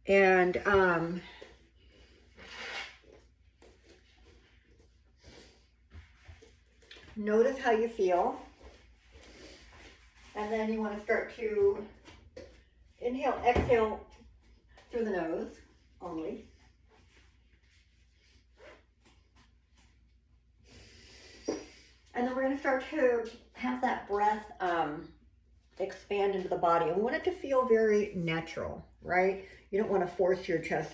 And notice how you feel. And then you want to start to inhale, exhale through the nose only. And then we're going to start to have that breath expand into the body. And we want it to feel very natural, right? You don't want to force your chest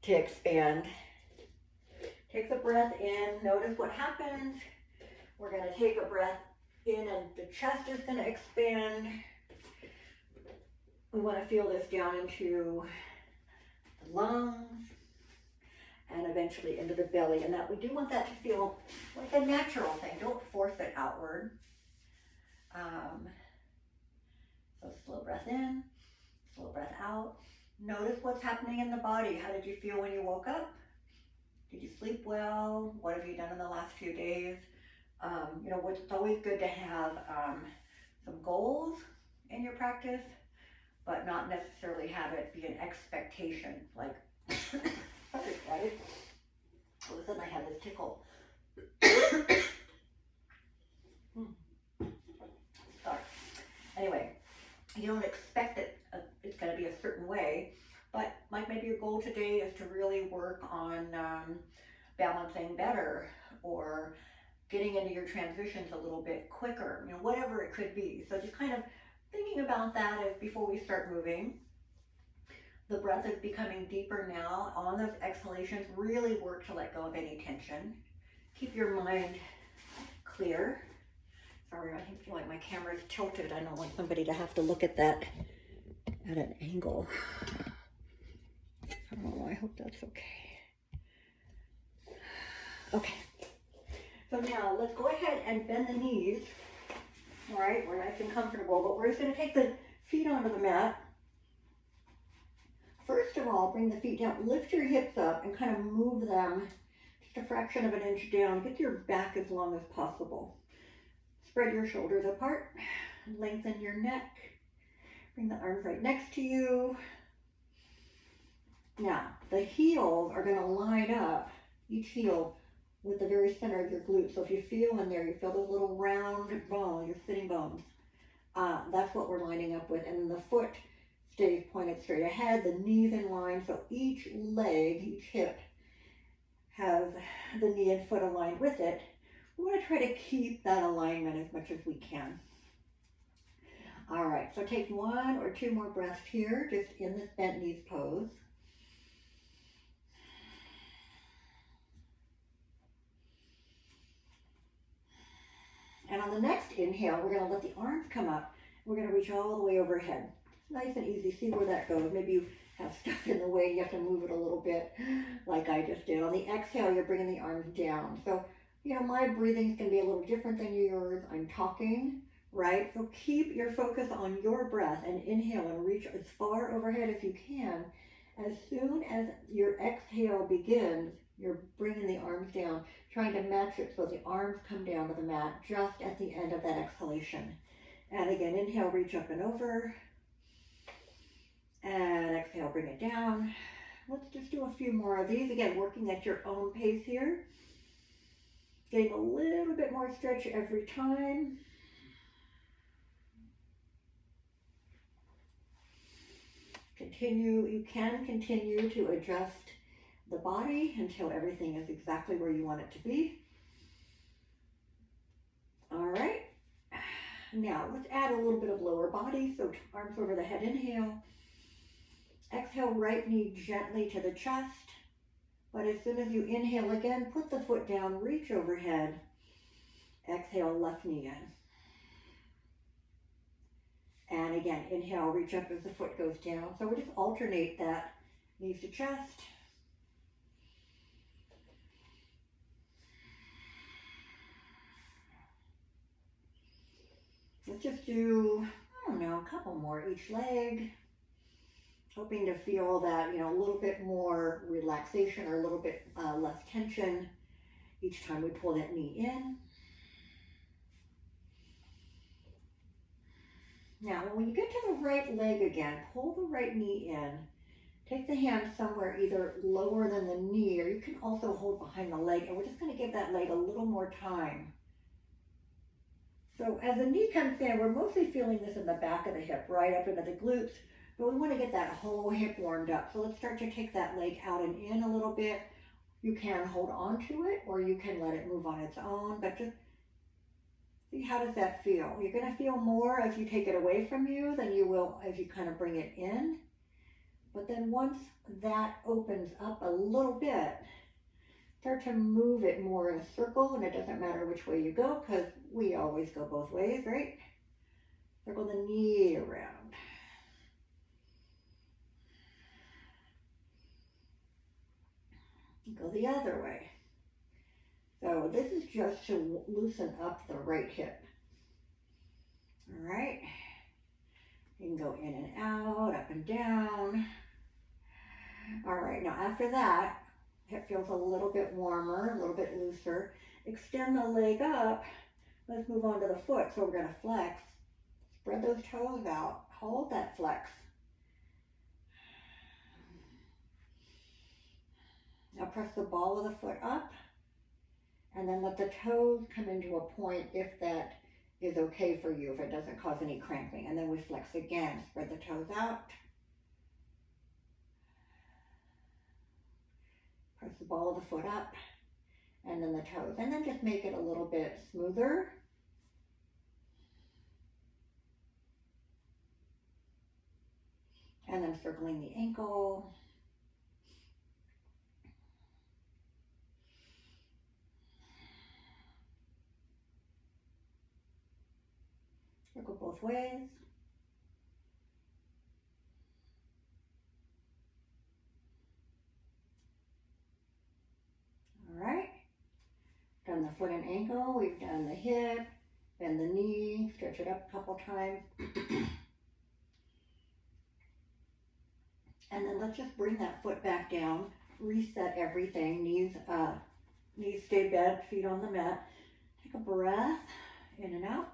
to expand. Take the breath in. Notice what happens. We're going to take a breath in and the chest is going to expand. We want to feel this down into the lungs and eventually into the belly. And that we do want that to feel like a natural thing. Don't force it outward. So slow breath in, slow breath out. Notice what's happening in the body. How did you feel when you woke up? Did you sleep well? What have you done in the last few days? You know, it's always good to have some goals in your practice, but not necessarily have it be an expectation. Like, sorry, guys. All of a sudden I have this tickle. Sorry. Anyway, you don't expect that it's going to be a certain way, but like maybe your goal today is to really work on balancing better or getting into your transitions a little bit quicker, you know, whatever it could be. So just kind of thinking about that as before we start moving. The breath is becoming deeper now. On those exhalations, really work to let go of any tension. Keep your mind clear. Sorry, I feel like my camera's tilted. I don't want somebody to have to look at that at an angle. Oh, I hope that's okay. Okay. So now let's go ahead and bend the knees. All right, we're nice and comfortable, but we're just going to take the feet onto the mat. First of all, bring the feet down, lift your hips up and kind of move them just a fraction of an inch down. Get your back as long as possible. Spread your shoulders apart, lengthen your neck. Bring the arms right next to you. Now, the heels are going to line up, each heel, with the very center of your glute. So if you feel in there, you feel those little round bones, your sitting bones. That's what we're lining up with. And then the foot stays pointed straight ahead, the knees in line. So each leg, each hip has the knee and foot aligned with it. We want to try to keep that alignment as much as we can. All right, so take one or two more breaths here, just in this bent knees pose. And on the next inhale, we're going to let the arms come up. We're going to reach all the way overhead. Nice and easy. See where that goes. Maybe you have stuff in the way. You have to move it a little bit like I just did. On the exhale, you're bringing the arms down. So, you know, my breathing's going to be a little different than yours. I'm talking, right? So keep your focus on your breath and inhale and reach as far overhead as you can. As soon as your exhale begins, you're bringing the arms down, trying to match it so the arms come down to the mat just at the end of that exhalation. And again, inhale, reach up and over. And exhale, bring it down. Let's just do a few more of these. Again, working at your own pace here. Getting a little bit more stretch every time. You can continue to adjust the body until everything is exactly where you want it to be. All right. Now let's add a little bit of lower body. So arms over the head, inhale. Exhale, right knee gently to the chest. But as soon as you inhale again, put the foot down, reach overhead. Exhale, left knee in. And again, inhale, reach up as the foot goes down. So we just alternate that, knees to chest. Let's just do, I don't know, a couple more each leg. Hoping to feel that, you know, a little bit more relaxation or a little bit less tension each time we pull that knee in. Now, when you get to the right leg again, pull the right knee in Take the hand somewhere either lower than the knee, or you can also hold behind the leg, and we're just going to give that leg a little more time. So as the knee comes in, we're mostly feeling this in the back of the hip, right up into the glutes, but we want to get that whole hip warmed up. So let's start to take that leg out and in a little bit. You can hold on to it, or you can let it move on its own, but just see, how does that feel? You're going to feel more as you take it away from you than you will as you kind of bring it in. But then once that opens up a little bit, start to move it more in a circle, and it doesn't matter which way you go because we always go both ways, right? Circle the knee around. Go the other way. So this is just to loosen up the right hip. All right. You can go in and out, up and down. All right, now after that, hip feels a little bit warmer, a little bit looser. Extend the leg up. Let's move on to the foot. So we're going to flex. Spread those toes out. Hold that flex. Now press the ball of the foot up, and then let the toes come into a point if that is okay for you, if it doesn't cause any cramping. And then we flex again. Spread the toes out. Press the ball of the foot up, and then the toes. And then just make it a little bit smoother. And then circling the ankle. Circle both ways. All right. Done the foot and ankle. We've done the hip, bend the knee, stretch it up a couple times. And then let's just bring that foot back down, reset everything. Knees stay bent, feet on the mat. Take a breath, in and out.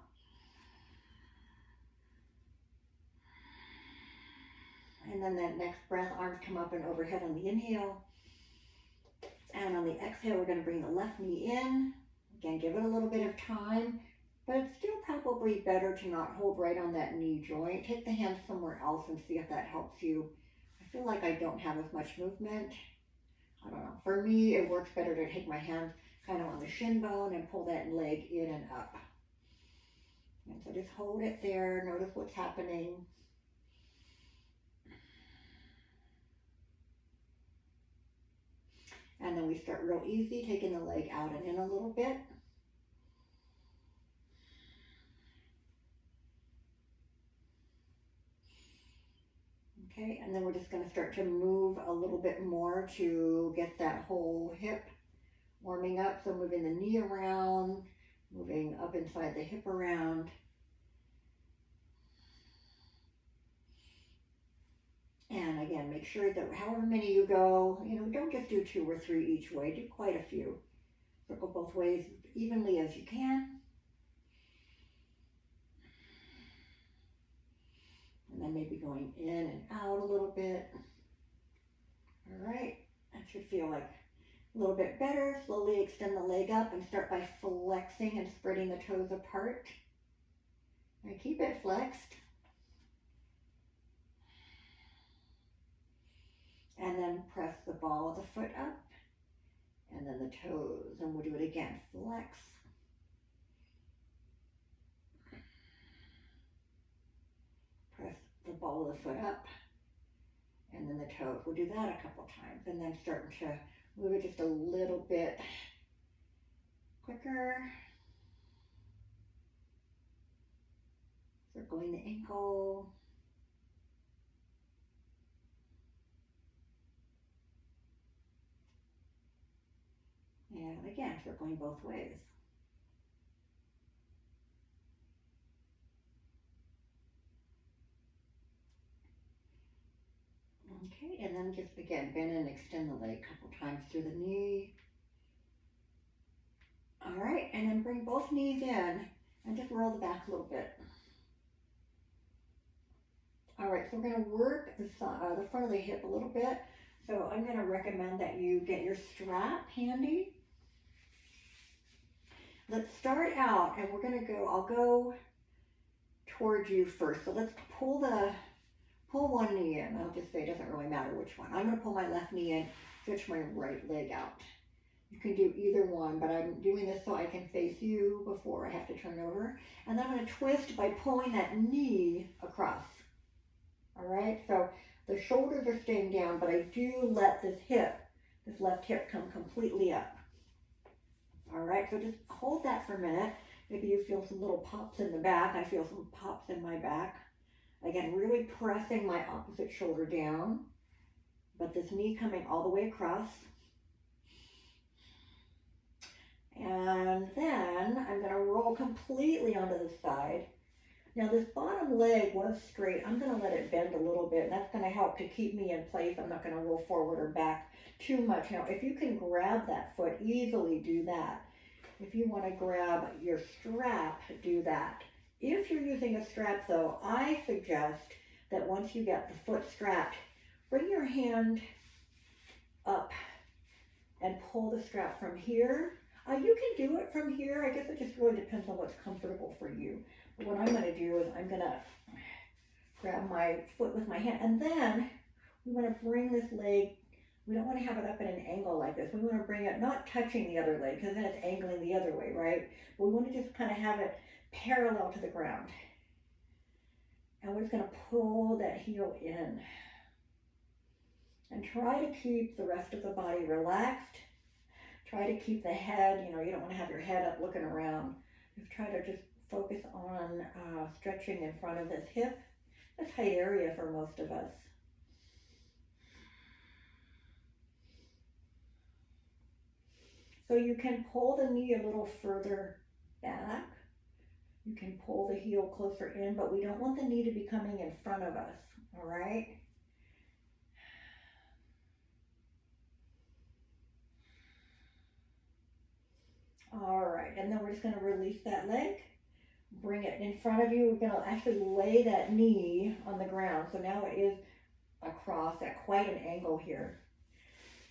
And then that next breath, arms come up and overhead on the inhale. And on the exhale, we're going to bring the left knee in. Again, give it a little bit of time, but it's still probably better to not hold right on that knee joint. Take the hands somewhere else and see if that helps you. I feel like I don't have as much movement. I don't know. For me, it works better to take my hands kind of on the shin bone and pull that leg in and up. And so just hold it there. Notice what's happening. And then we start real easy, taking the leg out and in a little bit. Okay, and then we're just going to start to move a little bit more to get that whole hip warming up. So moving the knee around, moving up inside the hip around. And again, make sure that however many you go, don't just do 2 or 3 each way, do quite a few. Circle both ways evenly as you can. And then maybe going in and out a little bit. All right, that should feel like a little bit better. Slowly extend the leg up and start by flexing and spreading the toes apart. And keep it flexed. And then press the ball of the foot up, and then the toes, and we'll do it again. Flex. Press the ball of the foot up, and then the toes. We'll do that a couple times, and then starting to move it just a little bit quicker. Circling the ankle. And again, circling both ways. Okay, and then just again, bend and extend the leg a couple times through the knee. All right, and then bring both knees in and just roll the back a little bit. All right, so we're gonna work the front of the hip a little bit. So I'm gonna recommend that you get your strap handy. Let's start out, and I'll go towards you first. So let's pull one knee in. I'll just say it doesn't really matter which one. I'm gonna pull my left knee in, stretch my right leg out. You can do either one, but I'm doing this so I can face you before I have to turn over. And then I'm gonna twist by pulling that knee across. All right, so the shoulders are staying down, but I do let this left hip come completely up. All right, so just hold that for a minute. Maybe you feel some little pops in the back. I feel some pops in my back. Again, really pressing my opposite shoulder down, but this knee coming all the way across. And then I'm gonna roll completely onto the side. Now this bottom leg was straight. I'm gonna let it bend a little bit, and that's gonna help to keep me in place. I'm not gonna roll forward or back too much. Now, if you can grab that foot, easily do that. If you wanna grab your strap, do that. If you're using a strap though, I suggest that once you get the foot strapped, bring your hand up and pull the strap from here. You can do it from here. I guess it just really depends on what's comfortable for you. But what I'm going to do is I'm going to grab my foot with my hand, and then we want to bring this leg. We don't want to have it up at an angle like this. We want to bring it not touching the other leg, because then it's angling the other way, right? But we want to just kind of have it parallel to the ground. And we're just going to pull that heel in. And try to keep the rest of the body relaxed. Try to keep the head, you don't want to have your head up looking around. Just try to just focus on stretching in front of this hip. A tight area for most of us. So you can pull the knee a little further back. You can pull the heel closer in, but we don't want the knee to be coming in front of us, all right? All right, and then we're just going to release that leg, bring it in front of you. We're going to actually lay that knee on the ground. So now it is across at quite an angle here.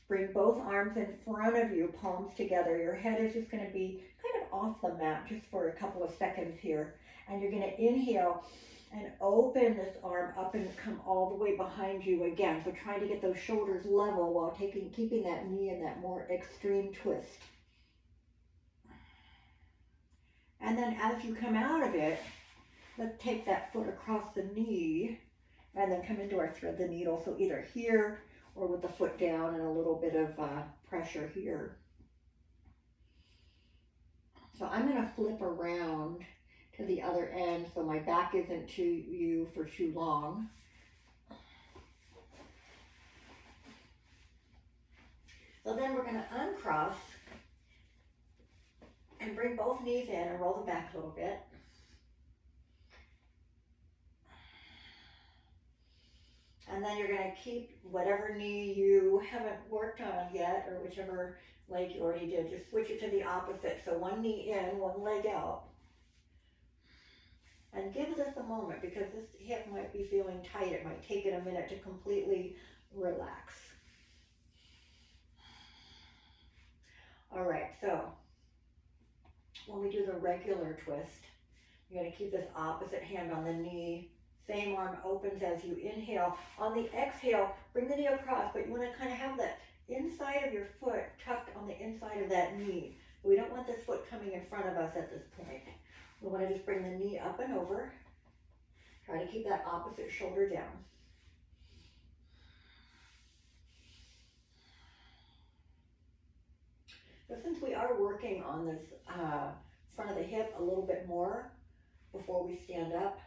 Bring both arms in front of you, palms together. Your head is just going to be kind of off the mat just for a couple of seconds here. And you're going to inhale and open this arm up and come all the way behind you again. So trying to get those shoulders level while keeping that knee in that more extreme twist. And then as you come out of it, let's take that foot across the knee and then come into our thread the needle. So either here or with the foot down and a little bit of pressure here. So I'm going to flip around to the other end so my back isn't to you for too long. So then we're going to uncross and bring both knees in and roll them back a little bit. And then you're going to keep whatever knee you haven't worked on yet, or whichever leg you already did. Just switch it to the opposite. So one knee in, one leg out. And give this a moment, because this hip might be feeling tight. It might take it a minute to completely relax. All right, so when we do the regular twist, you're going to keep this opposite hand on the knee. Same arm opens as you inhale. On the exhale, bring the knee across, but you want to kind of have that inside of your foot tucked on the inside of that knee. We don't want this foot coming in front of us at this point. We want to just bring the knee up and over. Try to keep that opposite shoulder down. So since we are working on this front of the hip a little bit more before we stand up,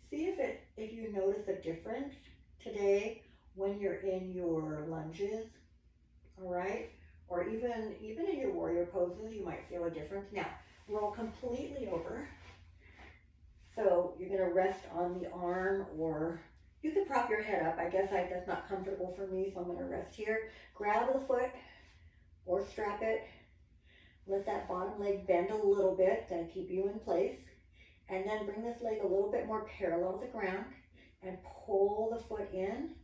see if you notice a difference today when you're in your lunges, all right? Or even in your warrior poses, you might feel a difference. Now, roll completely over. So you're gonna rest on the arm, or you can prop your head up. I guess that's not comfortable for me, so I'm gonna rest here. Grab the foot or strap it. Let that bottom leg bend a little bit, gonna keep you in place. And then bring this leg a little bit more parallel to the ground. and pull the foot in.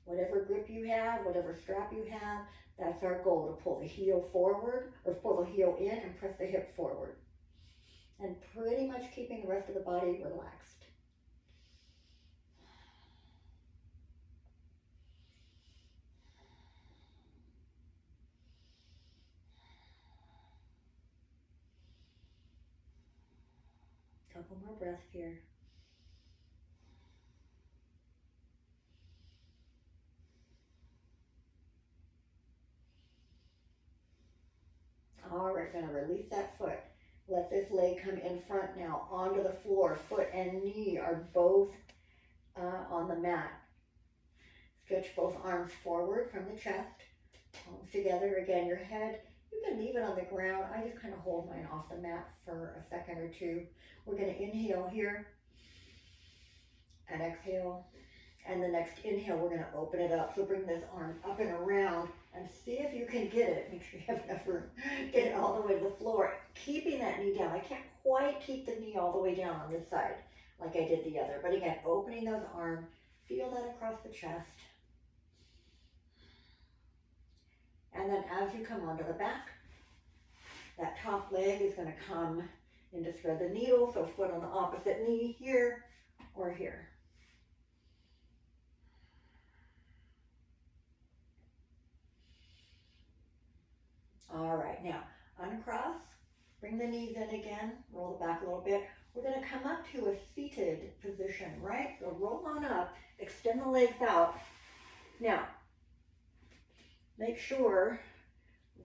Whatever grip you have, whatever strap you have, that's our goal, to pull the heel forward, or pull the heel in and press the hip forward. And pretty much keeping the rest of the body relaxed. Couple more breaths here. All right, gonna release that foot. Let this leg come in front now, onto the floor. Foot and knee are both on the mat. Stretch both arms forward from the chest, palms together. Again, your head, you can leave it on the ground. I just kind of hold mine off the mat for a second or two. We're gonna inhale here and exhale. And the next inhale, we're gonna open it up. So bring this arm up and around and see if you can get it. Make sure you have enough room. Get it all the way to the floor. Keeping that knee down. I can't quite keep the knee all the way down on this side like I did the other. But again, opening those arms. Feel that across the chest. And then as you come onto the back, that top leg is gonna come into thread the needle. So foot on the opposite knee here or here. All right, now uncross, bring the knees in again, roll the back a little bit. We're gonna come up to a seated position, right? So roll on up, extend the legs out. Now, make sure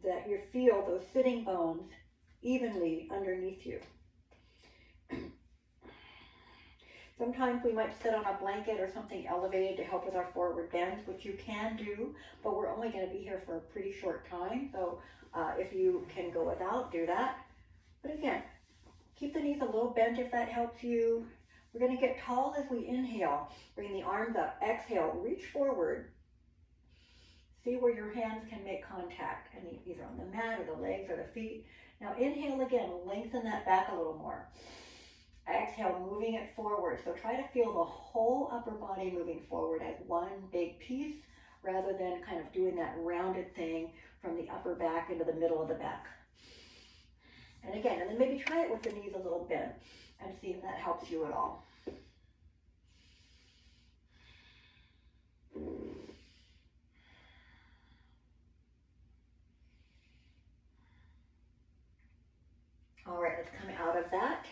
that you feel those sitting bones evenly underneath you. Sometimes we might sit on a blanket or something elevated to help with our forward bends, which you can do, but we're only going to be here for a pretty short time. So if you can go without, do that. But again, keep the knees a little bent if that helps you. We're going to get tall as we inhale. Bring the arms up. Exhale, reach forward. See where your hands can make contact, and either on the mat or the legs or the feet. Now inhale again, lengthen that back a little more. Exhale, moving it forward. So try to feel the whole upper body moving forward as one big piece, rather than kind of doing that rounded thing from the upper back into the middle of the back. And again, and then maybe try it with the knees a little bent and see if that helps you at all. All right, let's come out of that.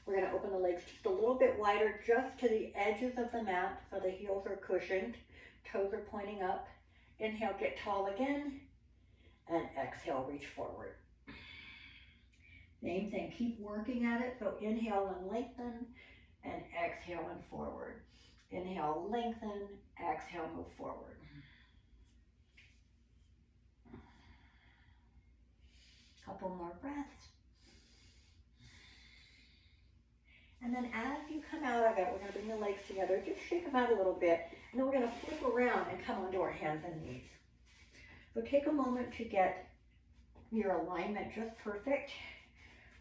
We're going to open the legs just a little bit wider, just to the edges of the mat, so the heels are cushioned, toes are pointing up. Inhale, get tall again, and exhale, reach forward. Same thing, keep working at it. So inhale and lengthen, and exhale and forward. Inhale, lengthen, exhale, move forward. Couple more breaths. And then as you come out of it, we're going to bring the legs together, just shake them out a little bit, and then we're going to flip around and come onto our hands and knees. So take a moment to get your alignment just perfect.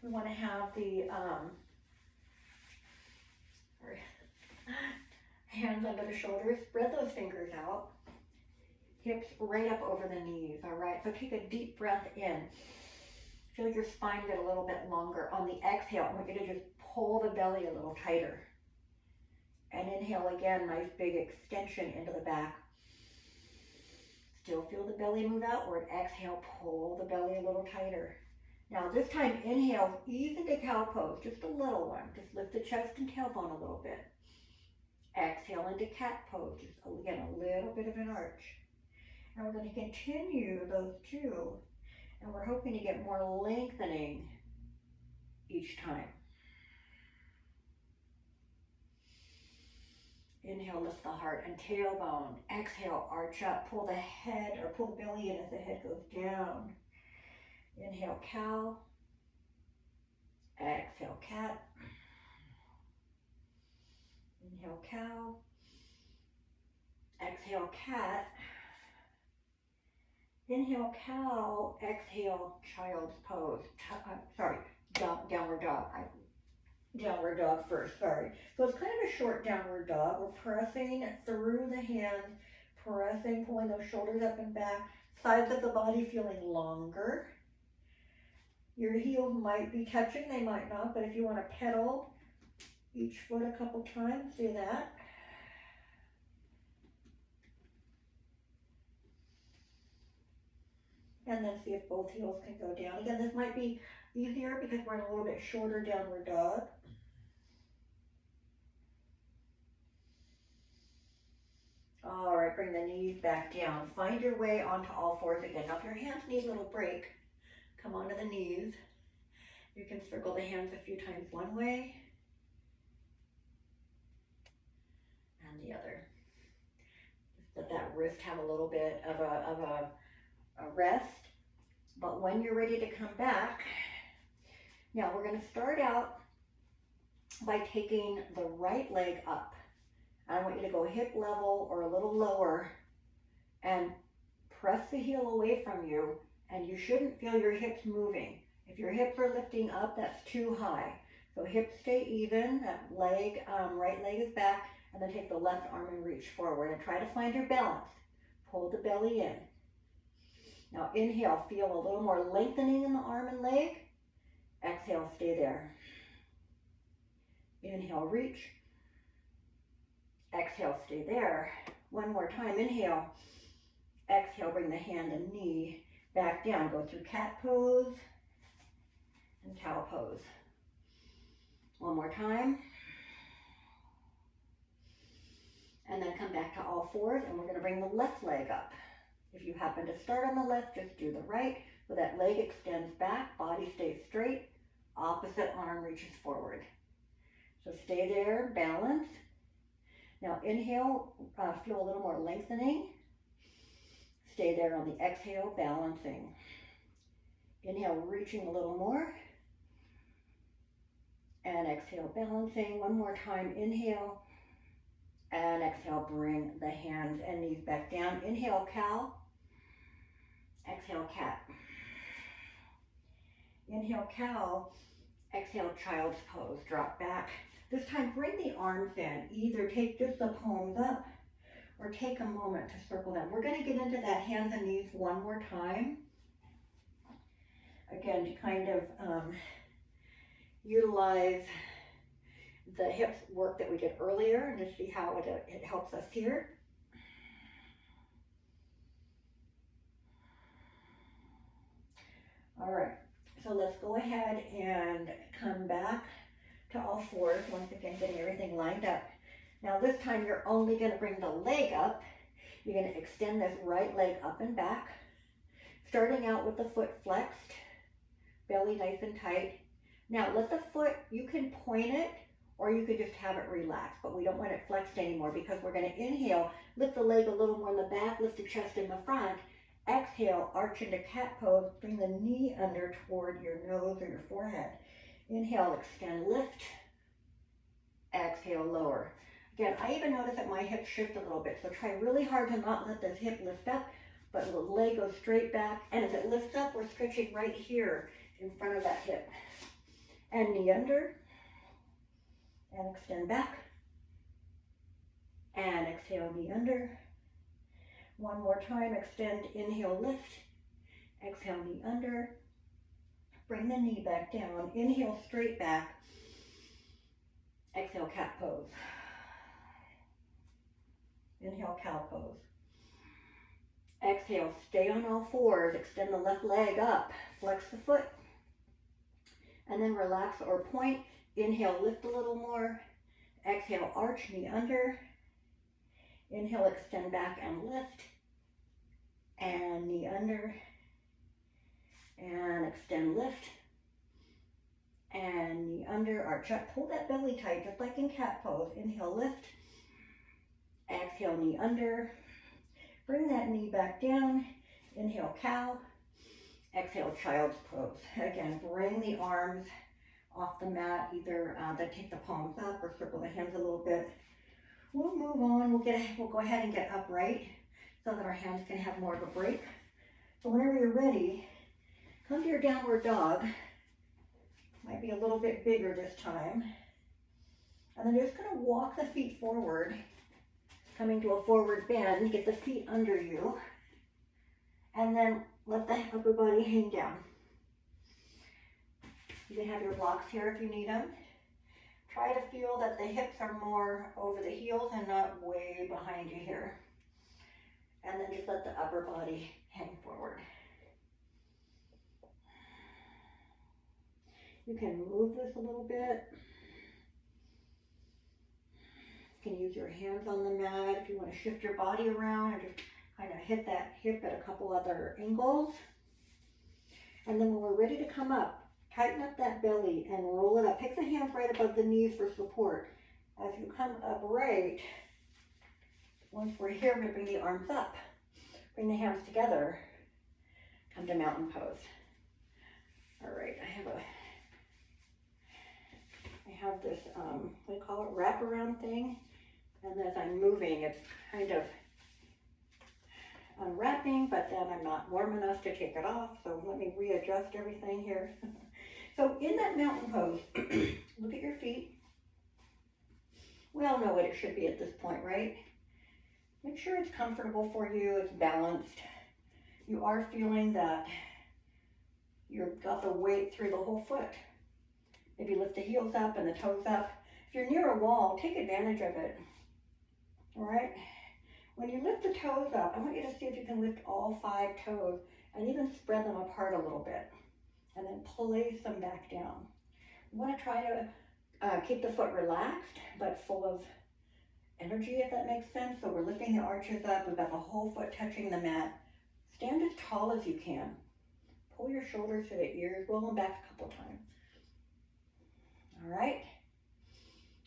We want to have the hands under the shoulders, spread those fingers out, hips right up over the knees, all right? So take a deep breath in. Feel your spine get a little bit longer. On the exhale, I want you to just pull the belly a little tighter. And inhale again, nice big extension into the back. Still feel the belly move outward. Exhale, pull the belly a little tighter. Now this time, inhale, ease into cow pose, just a little one. Just lift the chest and tailbone a little bit. Exhale into cat pose, just again, a little bit of an arch. And we're going to continue those two. And we're hoping to get more lengthening each time. Inhale, lift the heart and tailbone. Exhale, arch up, pull the head or pull the belly in as the head goes down. Inhale, cow. Exhale, cat. Inhale, cow. Exhale, cat. Inhale, cow. Exhale, child's pose. Downward dog. downward dog first, sorry. So it's kind of a short downward dog. We're pressing through the hand, pressing, pulling those shoulders up and back, sides of the body feeling longer. Your heels might be touching, they might not, but if you want to pedal each foot a couple times, do that. And then see if both heels can go down. Again, this might be easier because we're in a little bit shorter downward dog. All right, bring the knees back down. Find your way onto all fours again. Now if your hands need a little break, come onto the knees. You can circle the hands a few times one way and the other. Just let that wrist have a little bit of a rest. But when you're ready to come back, now we're going to start out by taking the right leg up. I want you to go hip level or a little lower and press the heel away from you, and you shouldn't feel your hips moving. If your hips are lifting up, that's too high. So hips stay even, that leg, right leg is back, and then take the left arm and reach forward and try to find your balance. Pull the belly in. Now inhale, feel a little more lengthening in the arm and leg. Exhale, stay there. Inhale, reach. Exhale, stay there. One more time, inhale. Exhale, bring the hand and knee back down. Go through cat pose and cow pose. One more time. And then come back to all fours, and we're going to bring the left leg up. If you happen to start on the left, just do the right. So that leg extends back, body stays straight, opposite arm reaches forward. So stay there, balance. Now inhale, feel a little more lengthening. Stay there on the exhale, balancing. Inhale, reaching a little more. And exhale, balancing. One more time, inhale. And exhale, bring the hands and knees back down. Inhale, cow. Exhale, cat. Inhale, cow. Exhale, child's pose. Drop back. This time, bring the arms in. Either take just the palms up or take a moment to circle them. We're going to get into that hands and knees one more time. Again, to kind of utilize the hips work that we did earlier and to see how it helps us here. All right, so let's go ahead and come back to all fours, once again getting everything lined up. Now this time you're only going to bring the leg up. You're going to extend this right leg up and back, starting out with the foot flexed, belly nice and tight. Now let the foot, you can point it or you could just have it relaxed, but we don't want it flexed anymore because we're going to inhale, lift the leg a little more in the back, lift the chest in the front. Exhale, arch into cat pose, bring the knee under toward your nose or your forehead. Inhale, extend, lift. Exhale, lower. Again, I even notice that my hips shift a little bit, so try really hard to not let this hip lift up, but the leg goes straight back, and as it lifts up, we're stretching right here in front of that hip. And knee under, and extend back, and exhale, knee under. One more time, extend, inhale, lift, exhale, knee under, bring the knee back down, inhale, straight back, exhale, cat pose, inhale, cow pose, exhale, stay on all fours, extend the left leg up, flex the foot, and then relax or point, inhale, lift a little more, exhale, arch, knee under, inhale, extend back and lift, and knee under, and extend, lift, and knee under, arch up, pull that belly tight, just like in cat pose. Inhale, lift, exhale, knee under, bring that knee back down, inhale, cow, exhale, child's pose. Again, bring the arms off the mat, either take the palms up or circle the hands a little bit. We'll move on, we'll go ahead and get upright so that our hands can have more of a break. So whenever you're ready, come to your downward dog. Might be a little bit bigger this time. And then you're just gonna walk the feet forward, coming to a forward bend, get the feet under you, and then let the upper body hang down. You can have your blocks here if you need them. Try to feel that the hips are more over the heels and not way behind you here. And then just let the upper body hang forward. You can move this a little bit. You can use your hands on the mat if you want to shift your body around and just kind of hit that hip at a couple other angles. And then when we're ready to come up, tighten up that belly and roll it up. Pick the hands right above the knees for support. As you come upright, once we're here, we're going to bring the arms up. Bring the hands together. Come to mountain pose. All right, I have this, what do you call it, wraparound thing. And as I'm moving, it's kind of unwrapping, but then I'm not warm enough to take it off. So let me readjust everything here. So in that mountain pose, look at your feet. We all know what it should be at this point, right? Make sure it's comfortable for you, it's balanced. You are feeling that you've got the weight through the whole foot. Maybe lift the heels up and the toes up. If you're near a wall, take advantage of it. All right? When you lift the toes up, I want you to see if you can lift all 5 toes and even spread them apart a little bit. And then place them back down. You want to try to keep the foot relaxed, but full of energy, if that makes sense. So we're lifting the arches up. We've got the whole foot touching the mat. Stand as tall as you can. Pull your shoulders to the ears. Roll them back a couple times. All right.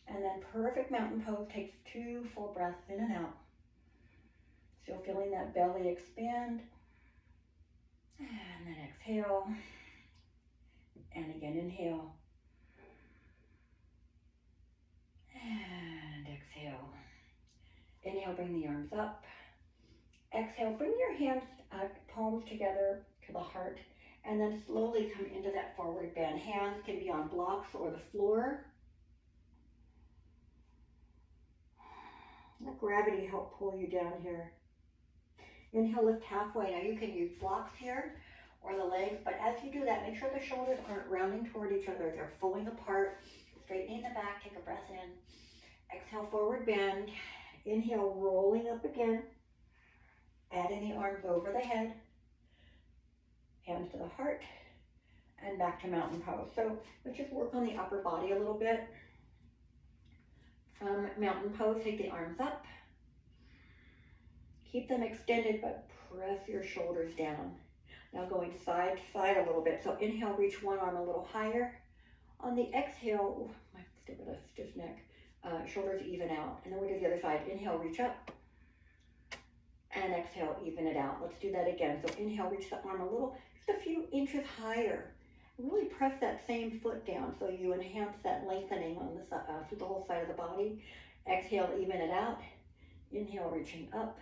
And then perfect mountain pose. Take 2 full breaths in and out. Still feeling that belly expand. And then exhale. And again, inhale. And exhale. Inhale, bring the arms up. Exhale, bring your hands, palms together to the heart. And then slowly come into that forward bend. Hands can be on blocks or the floor. Let gravity help pull you down here. Inhale, lift halfway. Now you can use blocks here or the legs, but as you do that, make sure the shoulders aren't rounding toward each other. They're fulling apart. Straightening the back, take a breath in. Exhale, forward bend. Inhale, rolling up again. Adding the arms over the head. Hands to the heart. And back to mountain pose. So let's just work on the upper body a little bit. From mountain pose, take the arms up. Keep them extended, but press your shoulders down. Now going side to side a little bit. So inhale, reach one arm a little higher. On the exhale, my stiff neck, shoulders even out. And then we'll do the other side. Inhale, reach up. And exhale, even it out. Let's do that again. So inhale, reach the arm a little, just a few inches higher. Really press that same foot down so you enhance that lengthening on the through the whole side of the body. Exhale, even it out. Inhale, reaching up.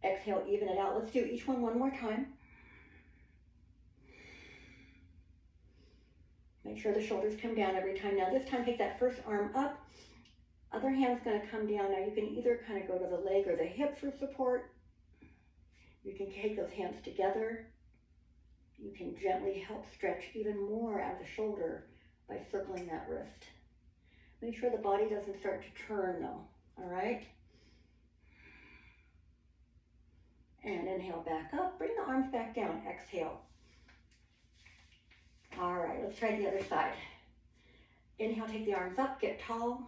Exhale, even it out. Let's do each one more time. Make sure the shoulders come down every time. Now this time, take that first arm up. Other hand's going to come down. Now you can either kind of go to the leg or the hip for support. You can take those hands together. You can gently help stretch even more out of the shoulder by circling that wrist. Make sure the body doesn't start to turn though, all right? And inhale back up, bring the arms back down, exhale. All right, let's try the other side. Inhale, take the arms up, get tall.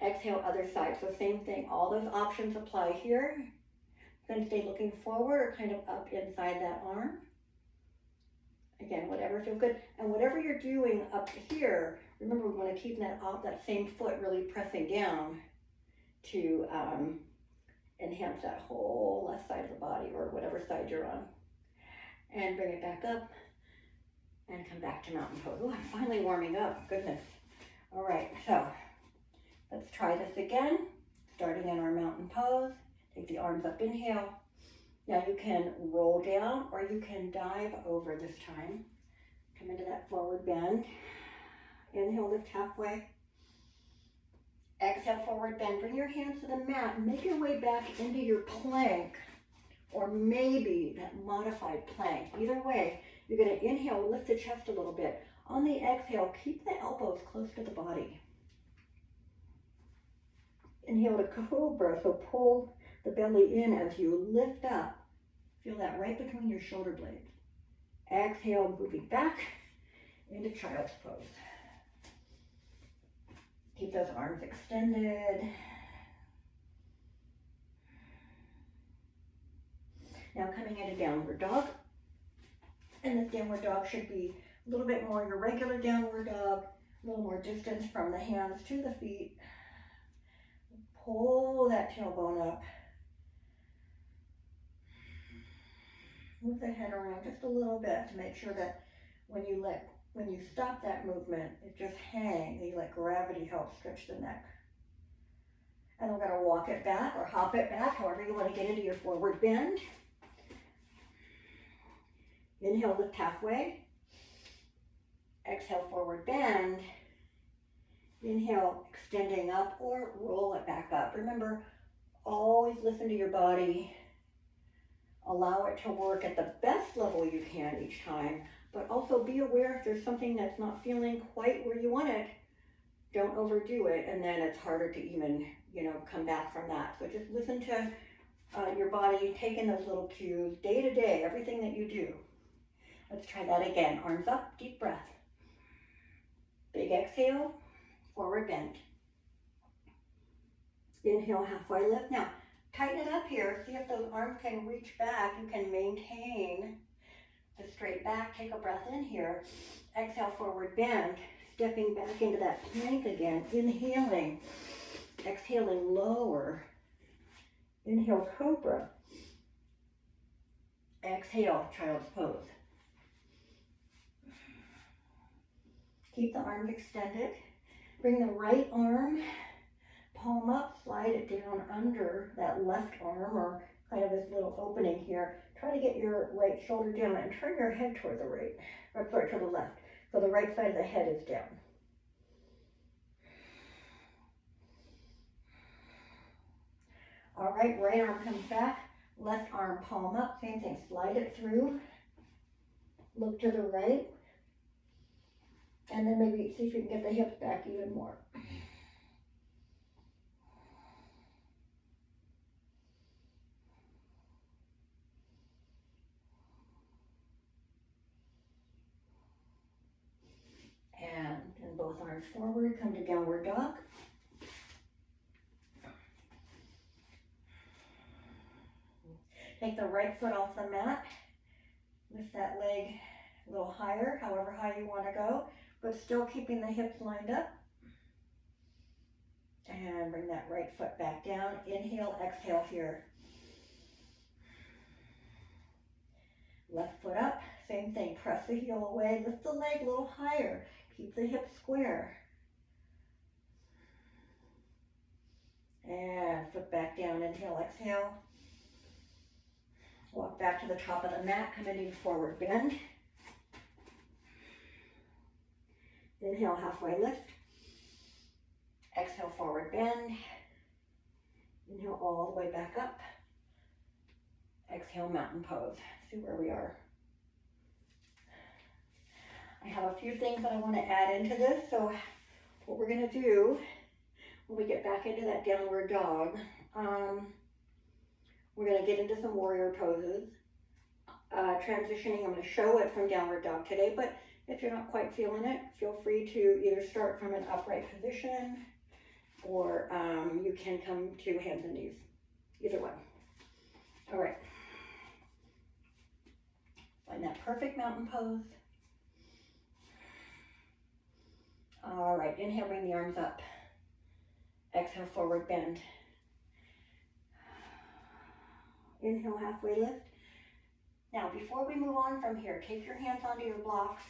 Exhale, other side. So same thing, all those options apply here. Then stay looking forward or kind of up inside that arm. Again, whatever feels good. And whatever you're doing up here, remember we want to keep that same foot really pressing down to enhance that whole left side of the body or whatever side you're on. And bring it back up and come back to mountain pose. Oh, I'm finally warming up, goodness. All right, so let's try this again. Starting in our mountain pose, take the arms up, inhale. Now you can roll down or you can dive over this time. Come into that forward bend. Inhale, lift halfway. Exhale, forward bend. Bring your hands to the mat and make your way back into your plank, or maybe that modified plank. Either way, you're going to inhale, lift the chest a little bit. On the exhale, keep the elbows close to the body. Inhale to cobra, so pull the belly in as you lift up. Feel that right between your shoulder blades. Exhale, moving back into child's pose. Keep those arms extended. Now coming into downward dog. And this downward dog should be a little bit more your regular downward dog, a little more distance from the hands to the feet. Pull that tailbone up. Move the head around just a little bit to make sure that when you stop that movement, it just hangs. You let gravity help stretch the neck. And we're going to walk it back or hop it back, however you want to get into your forward bend. Inhale, lift halfway. Exhale, forward bend. Inhale, extending up or roll it back up. Remember, always listen to your body. Allow it to work at the best level you can each time, but also be aware if there's something that's not feeling quite where you want it. Don't overdo it, and then it's harder to even, come back from that. So just listen to your body, take in those little cues day to day, everything that you do. Let's try that again. Arms up, deep breath. Big exhale, forward bend. Inhale, halfway lift. Now, tighten it up here. See if those arms can reach back. You can maintain the straight back. Take a breath in here. Exhale, forward bend. Stepping back into that plank again. Inhaling. Exhaling, lower. Inhale, cobra. Exhale, child's pose. Keep the arms extended. Bring the right arm, palm up, slide it down under that left arm, or kind of this little opening here. Try to get your right shoulder down and turn your head toward the right, or sorry, to the left. So the right side of the head is down. All right, right arm comes back, left arm palm up, same thing, slide it through, look to the right, and then maybe see if you can get the hips back even more. And then both arms forward, come to downward dog. Take the right foot off the mat. Lift that leg a little higher, however high you want to go, but still keeping the hips lined up. And bring that right foot back down. Inhale, exhale here. Left foot up, same thing. Press the heel away, lift the leg a little higher. Keep the hips square. And foot back down, inhale, exhale. Walk back to the top of the mat, come into forward bend. Inhale, halfway lift. Exhale, forward bend. Inhale all the way back up. Exhale, mountain pose. See where we are. I have a few things that I want to add into this. So what we're going to do when we get back into that downward dog, we're going to get into some warrior poses. Transitioning, I'm going to show it from downward dog today, but if you're not quite feeling it, feel free to either start from an upright position or you can come to hands and knees. Either one. All right. Find that perfect mountain pose. All right, inhale, bring the arms up. Exhale, forward bend. Inhale, halfway lift. Now, before we move on from here, take your hands onto your blocks.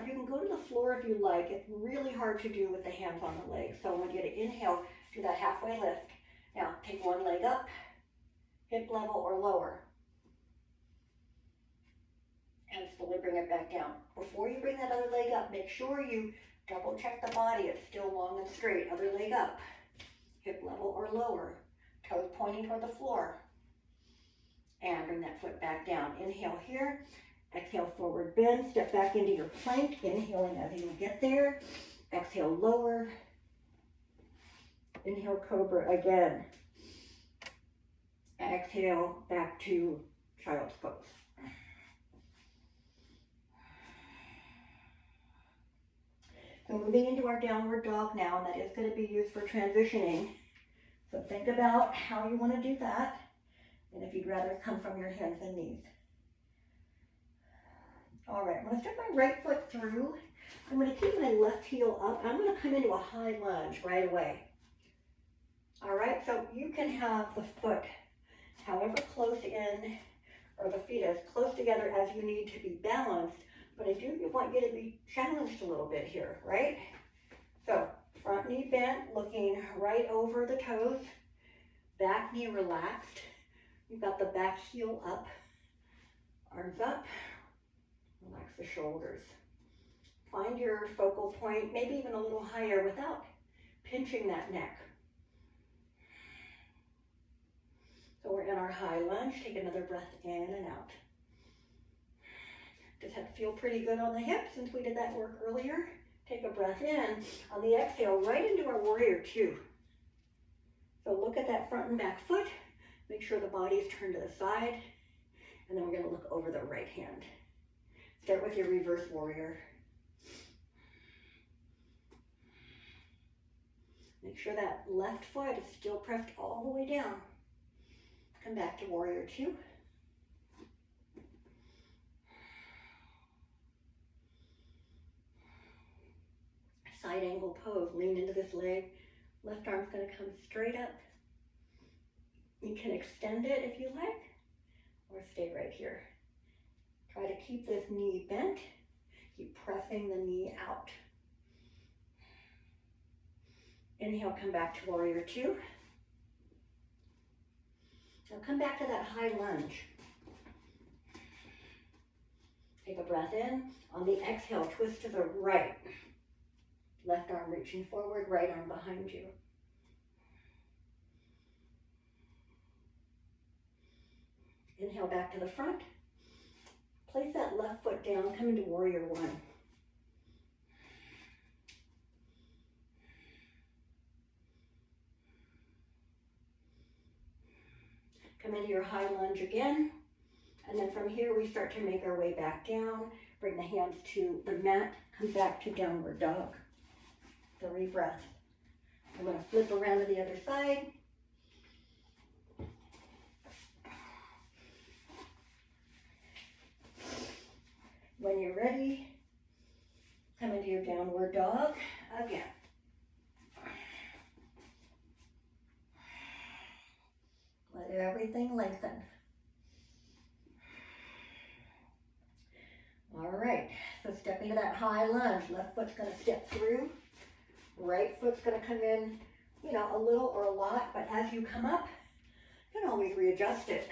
You can go to the floor if you like. It's really hard to do with the hands on the legs. So when you inhale, do that halfway lift. Now, take one leg up, hip level or lower. and slowly bring it back down. Before you bring that other leg up, make sure you double check the body. It's still long and straight. Other leg up, hip level or lower, toes pointing toward the floor. And bring that foot back down. Inhale here, exhale forward bend, step back into your plank, inhaling as you get there. Exhale lower, inhale cobra again. Exhale back to child's pose. So moving into our downward dog now, and that is going to be used for transitioning. So think about how you want to do that, and if you'd rather come from your hands and knees. All right, I'm going to step my right foot through. I'm going to keep my left heel up. I'm going to come into a high lunge right away. All right, so you can have the foot however close in, or the feet as close together as you need to be balanced, but I do want you to be challenged a little bit here, right? So front knee bent, looking right over the toes, back knee relaxed. You've got the back heel up, arms up, relax the shoulders. Find your focal point, maybe even a little higher without pinching that neck. So we're in our high lunge. Take another breath in and out. Does that feel pretty good on the hips since we did that work earlier? Take a breath in. On the exhale, right into our warrior two. So look at that front and back foot. Make sure the body is turned to the side. And then we're going to look over the right hand. Start with your reverse warrior. Make sure that left foot is still pressed all the way down. Come back to warrior two. Side angle pose, lean into this leg. Left arm's going to come straight up. You can extend it if you like, or stay right here. Try to keep this knee bent. Keep pressing the knee out. Inhale, come back to warrior two. Now come back to that high lunge. Take a breath in. On the exhale, twist to the right. Left arm reaching forward, right arm behind you. Inhale back to the front. Place that left foot down, come into warrior one. Come into your high lunge again. And then from here, we start to make our way back down. Bring the hands to the mat. Come back to downward dog. 3 breaths. I'm going to flip around to the other side. When you're ready, come into your downward dog again. Let everything lengthen. All right, so step into that high lunge. Left foot's going to step through. Right foot's going to come in, a little or a lot, but as you come up, you can always readjust it.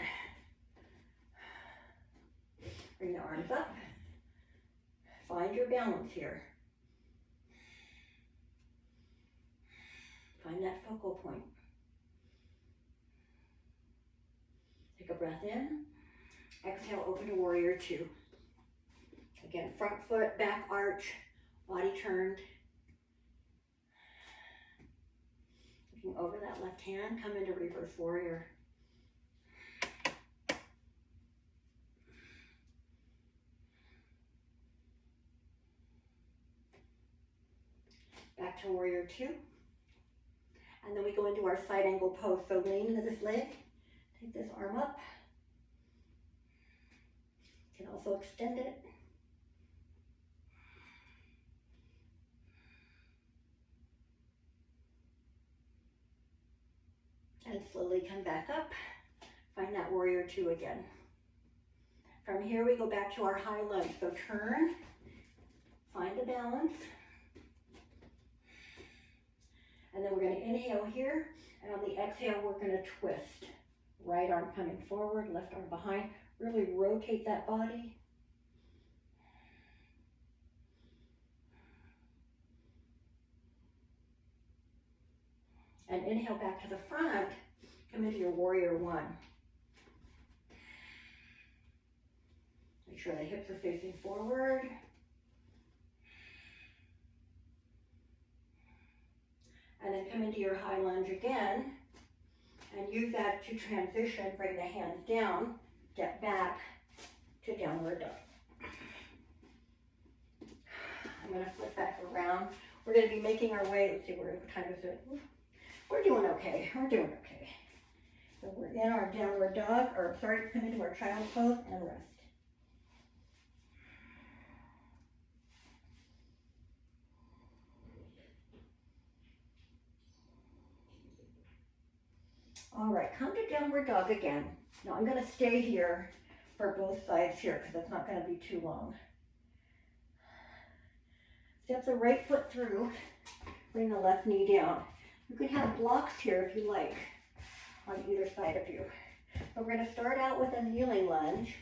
Bring the arms up. Find your balance here. Find that focal point. Take a breath in. Exhale, open to warrior two. Again, front foot, back arch, body turned. Looking over that left hand, come into reverse warrior. Back to warrior two. And then we go into our side angle pose. So lean into this leg, take this arm up. You can also extend it. And slowly come back up. Find that warrior two again. From here we go back to our high lunge. So turn, find the balance. And then we're going to inhale here, and on the exhale, we're going to twist. Right arm coming forward, left arm behind. Really rotate that body. And inhale back to the front. Come into your warrior one. Make sure the hips are facing forward. And then come into your high lunge again. And use that to transition. Bring the hands down. Step back to downward dog. I'm going to flip back around. We're going to be making our way. Let's see, what time is it? We're doing okay. We're doing okay. So we're in our downward dog, or sorry, come into our child pose and rest. All right, come to downward dog again. Now I'm going to stay here for both sides here because it's not going to be too long. Step the right foot through, bring the left knee down. You can have blocks here if you like on either side of you. But we're going to start out with a kneeling lunge.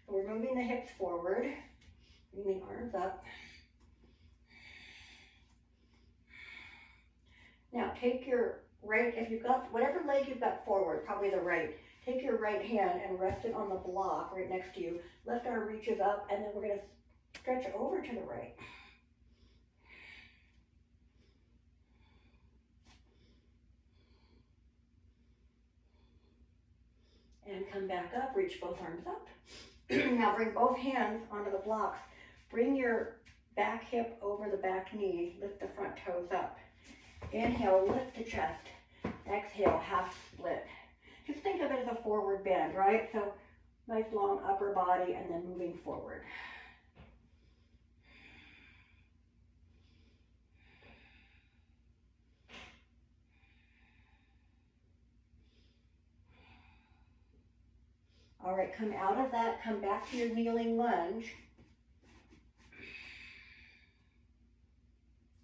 So we're moving the hips forward, bring the arms up. Now take your right, if you've got, whatever leg you've got forward, probably the right, take your right hand and rest it on the block right next to you. Left arm reaches up, and then we're going to stretch over to the right. And come back up, reach both arms up. Now bring both hands onto the blocks. Bring your back hip over the back knee, lift the front toes up. Inhale, lift the chest. Exhale, half split. Just think of it as a forward bend, right? So nice long upper body and then moving forward. All right, come out of that, come back to your kneeling lunge.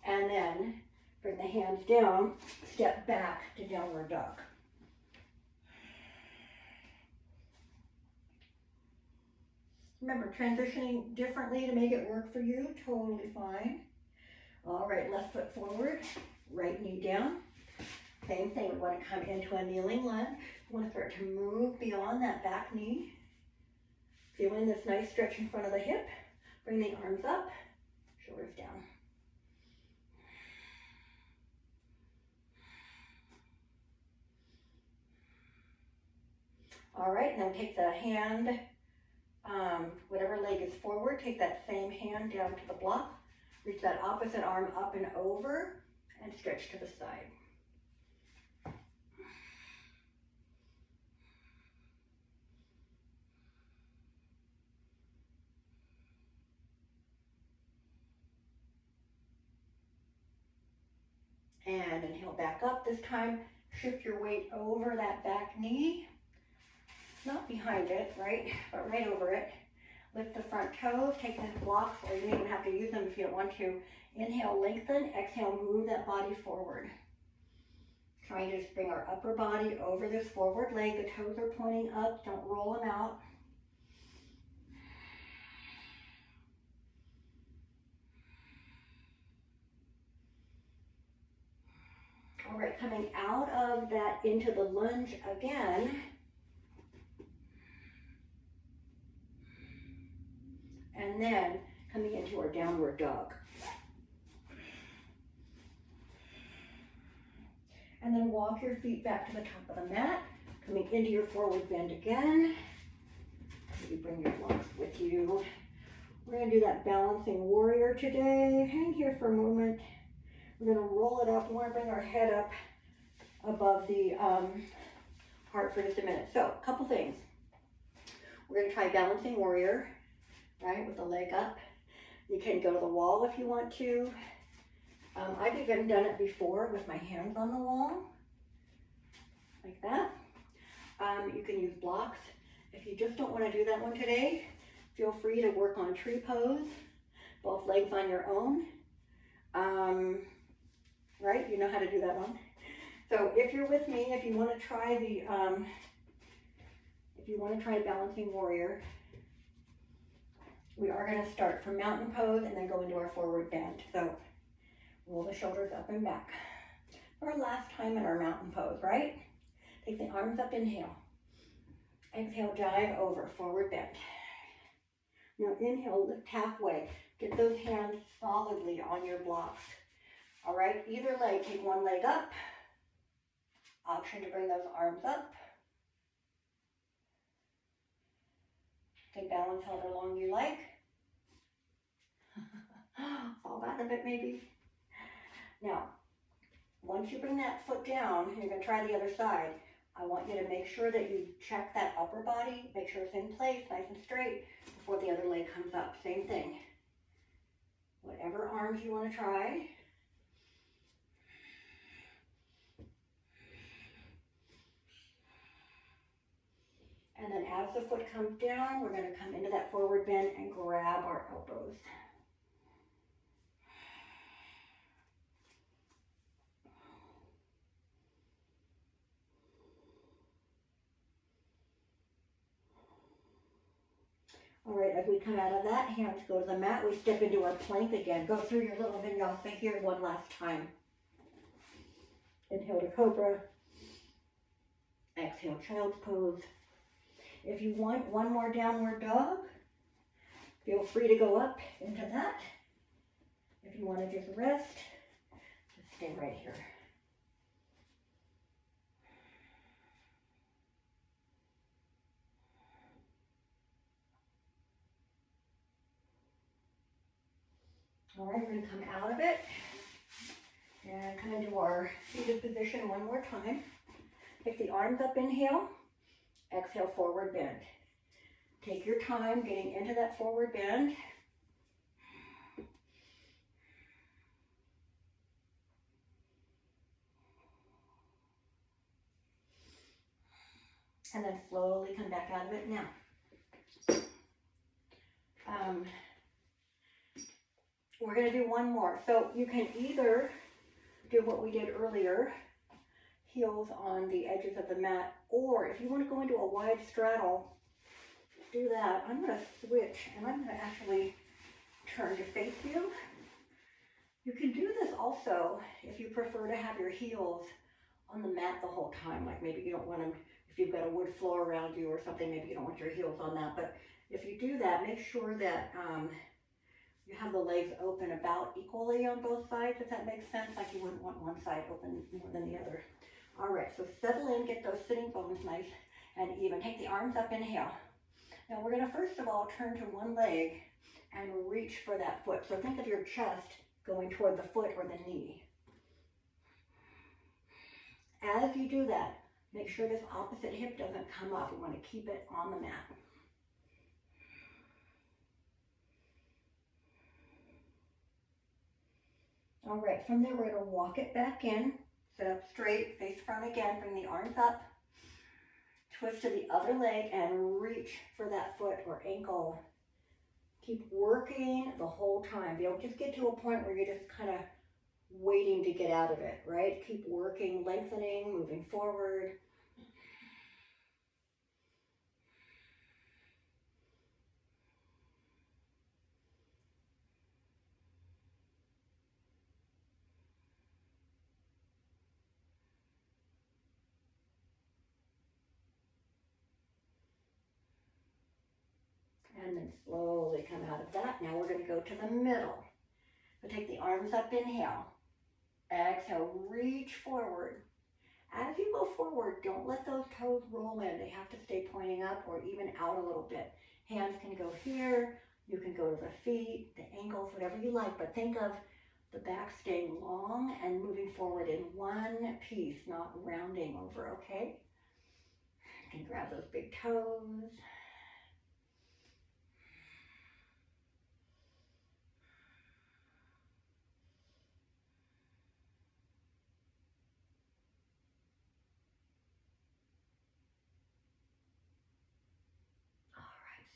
And then bring the hands down, step back to downward dog. Remember, transitioning differently to make it work for you, totally fine. All right, left foot forward, right knee down. Same thing, we want to come into a kneeling lunge. We want to start to move beyond that back knee. Feeling this nice stretch in front of the hip. Bring the arms up, shoulders down. All right, now take the hand, whatever leg is forward, take that same hand down to the block. Reach that opposite arm up and over and stretch to the side. And inhale back up. This time, shift your weight over that back knee. Not behind it, right? But right over it. Lift the front toes, take the blocks, or you may even have to use them if you don't want to. Inhale, lengthen. Exhale, move that body forward. Trying to just bring our upper body over this forward leg. The toes are pointing up. Don't roll them out. All right, coming out of that into the lunge again. And then coming into our downward dog. And then walk your feet back to the top of the mat, coming into your forward bend again. Maybe bring your blocks with you. We're going to do that balancing warrior today. Hang here for a moment. We're going to roll it up. We want to bring our head up above the heart for just a minute. So, a couple things. We're going to try balancing warrior, right, with the leg up. You can go to the wall if you want to. I've even done it before with my hands on the wall, like that. You can use blocks. If you just don't want to do that one today, feel free to work on tree pose, both legs on your own. Right, you know how to do that one. So if you're with me, if you want to try the, balancing warrior, we are going to start from mountain pose and then go into our forward bend. So roll the shoulders up and back. Or last time in our mountain pose, right? Take the arms up, inhale. Exhale, dive over, forward bend. Now inhale, lift halfway. Get those hands solidly on your blocks. All right, either leg, take one leg up. Option to bring those arms up. Take balance however long you like. Fall back a bit maybe. Now, once you bring that foot down, you're going to try the other side. I want you to make sure that you check that upper body, make sure it's in place, nice and straight, before the other leg comes up. Same thing. Whatever arms you want to try. And then as the foot comes down, we're going to come into that forward bend and grab our elbows. All right, as we come out of that, hands go to the mat. We step into our plank again. Go through your little vinyasa here one last time. Inhale to cobra. Exhale, child's pose. If you want one more downward dog, feel free to go up into that. If you want to just rest, just stay right here. All right, we're going to come out of it and come into our seated position one more time. Take the arms up, inhale. Exhale, forward bend. Take your time getting into that forward bend. And then slowly come back out of it now. We're going to do one more. So you can either do what we did earlier, heels on the edges of the mat, or if you want to go into a wide straddle, do that. I'm going to switch and I'm going to actually turn to face you. You can do this also if you prefer to have your heels on the mat the whole time. Like maybe you don't want them, if you've got a wood floor around you or something, maybe you don't want your heels on that. But if you do that, make sure that you have the legs open about equally on both sides, if that makes sense. Like you wouldn't want one side open more than the other. All right, so settle in, get those sitting bones nice and even. Take the arms up, inhale. Now we're gonna first of all turn to one leg and reach for that foot. So think of your chest going toward the foot or the knee. As you do that, make sure this opposite hip doesn't come up. We want to keep it on the mat. All right, from there we're going to walk it back in. Sit up straight, face front again, bring the arms up. Twist to the other leg and reach for that foot or ankle. Keep working the whole time. You don't just get to a point where you're just kind of waiting to get out of it, right? Keep working, lengthening, moving forward. And then slowly come out of that. Now we're going to go to the middle. So take the arms up, inhale. Exhale, reach forward. As you go forward, don't let those toes roll in. They have to stay pointing up or even out a little bit. Hands can go here. You can go to the feet, the ankles, whatever you like. But think of the back staying long and moving forward in one piece, not rounding over, okay? You can grab those big toes.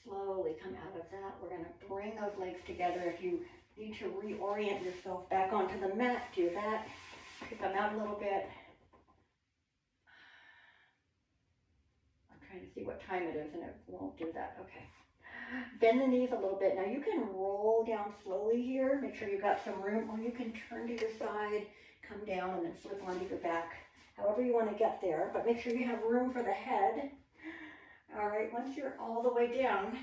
Slowly come out of that. We're going to bring those legs together. If you need to reorient yourself back onto the mat, do that. Kick them out a little bit. I'm trying to see what time it is and it won't do that. Okay. Bend the knees a little bit. Now you can roll down slowly here. Make sure you've got some room, or you can turn to your side, come down, and then flip onto your back. However you want to get there, but make sure you have room for the head. All right, once you're all the way down,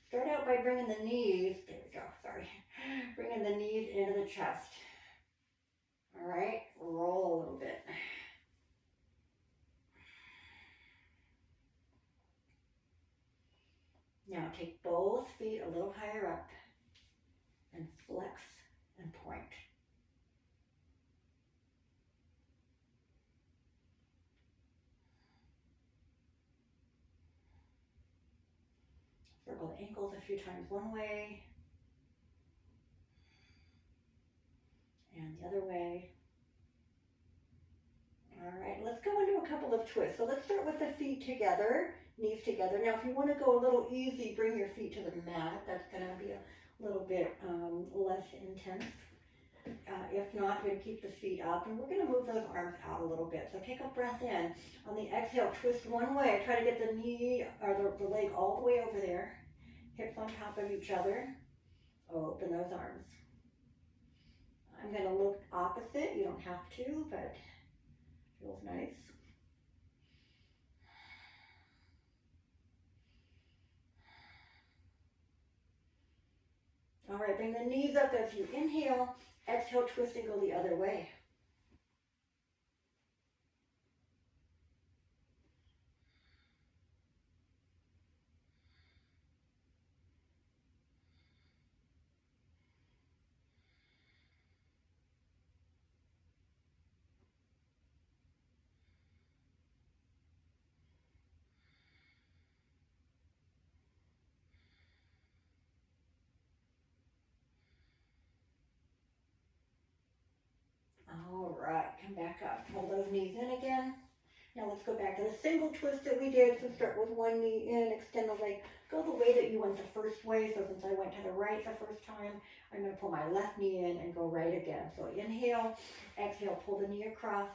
start out by bringing the knees, there we go, sorry. Bringing the knees into the chest. All right, roll a little bit. Now take both feet a little higher up and flex and point. Circle the ankles a few times one way and the other way. All right, let's go into a couple of twists. So let's start with the feet together, knees together. Now, if you want to go a little easy, bring your feet to the mat. That's going to be a little bit less intense. If not, you're going to keep the feet up, and we're going to move those arms out a little bit. So take a breath in. On the exhale, twist one way. Try to get the knee or the leg all the way over there. Hips on top of each other. Open those arms. I'm going to look opposite. You don't have to, but feels nice. All right, bring the knees up as you inhale. Exhale, twist and go the other way. All right, come back up. Pull those knees in again. Now let's go back to the single twist that we did. So start with one knee in, extend the leg, go the way that you went the first way. So since I went to the right the first time, I'm going to pull my left knee in and go right again. So inhale, exhale, pull the knee across.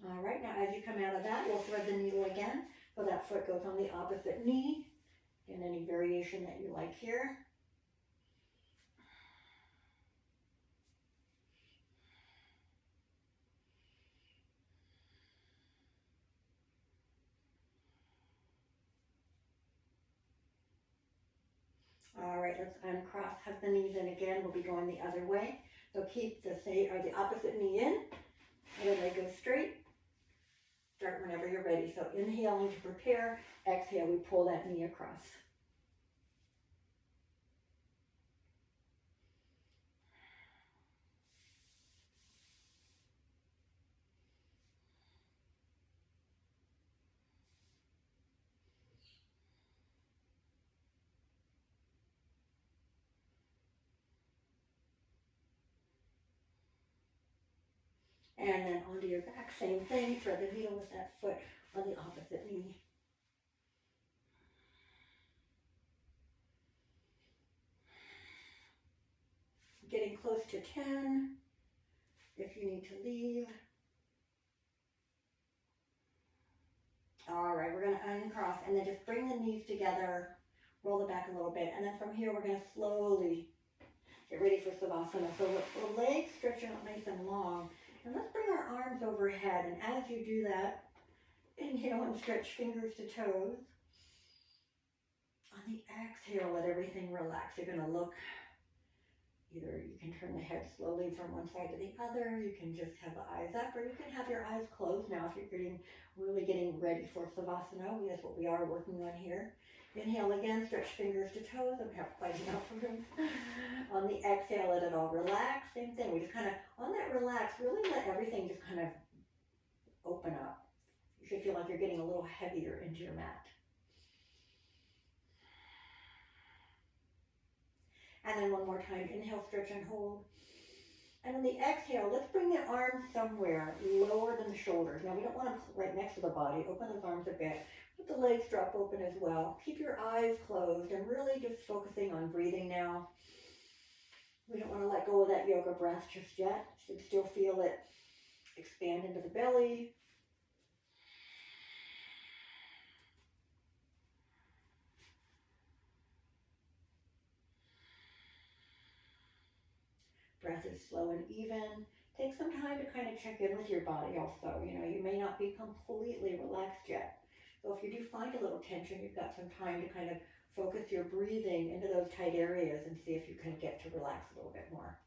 All right, now as you come out of that, you'll thread the needle again. So that foot goes on the opposite knee. And any variation that you like here. All right, let's uncross, hug the knees in again. We'll be going the other way. So keep the opposite knee in. Other leg goes straight. Start whenever you're ready. So inhaling to prepare. Exhale, we pull that knee across. And then onto your back, same thing. Thread the needle with that foot on the opposite knee. Getting close to 10. If you need to leave. All right, we're going to uncross and then just bring the knees together, roll it back a little bit, and then from here we're going to slowly get ready for Savasana. So the legs stretch out nice and long, and let's bring our arms overhead, and as you do that, inhale and stretch fingers to toes. On the exhale, let everything relax. You're going to look. Either you can turn the head slowly from one side to the other, you can just have the eyes up, or you can have your eyes closed now if you're really getting ready for Savasana. That's what we are working on here. Inhale again, stretch fingers to toes. I don't have quite enough room. On the exhale, let it all relax. Same thing. We just kind of, on that relax, really let everything just kind of open up. You should feel like you're getting a little heavier into your mat. And then one more time, inhale, stretch and hold. And on the exhale, let's bring the arms somewhere lower than the shoulders. Now we don't want them right next to the body. Open those arms a bit. Let the legs drop open as well. Keep your eyes closed and really just focusing on breathing now. We don't want to let go of that yoga breath just yet. You should still feel it expand into the belly. Breath is slow and even. Take some time to kind of check in with your body also. You may not be completely relaxed yet. So if you do find a little tension, you've got some time to kind of focus your breathing into those tight areas and see if you can get to relax a little bit more.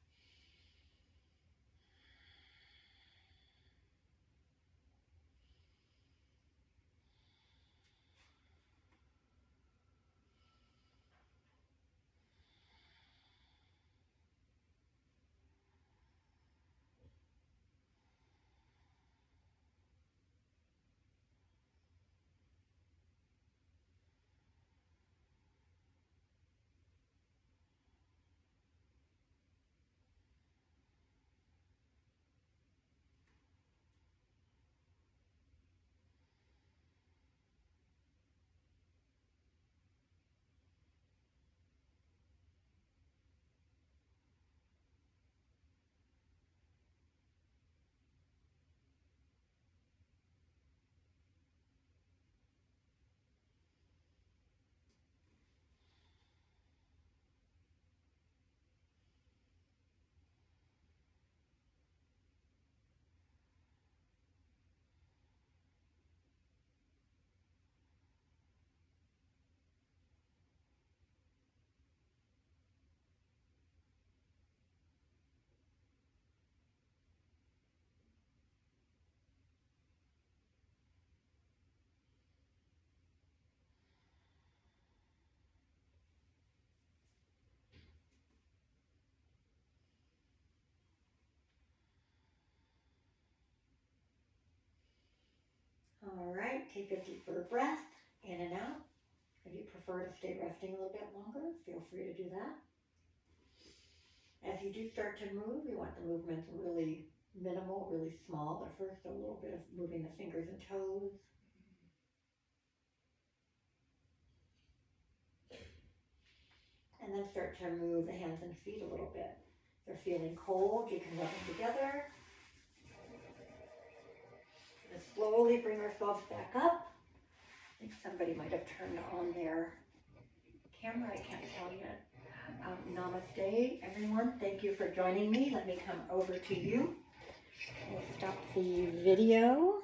All right, take a deeper breath in and out. If you prefer to stay resting a little bit longer, feel free to do that. As you do start to move, you want the movements really minimal, really small, but first a little bit of moving the fingers and toes. And then start to move the hands and feet a little bit. If they're feeling cold, you can rub them together. And slowly bring ourselves back up. I think somebody might have turned on their camera, I can't tell yet. Namaste, everyone. Thank you for joining me. Let me come over to you. We'll stop the video.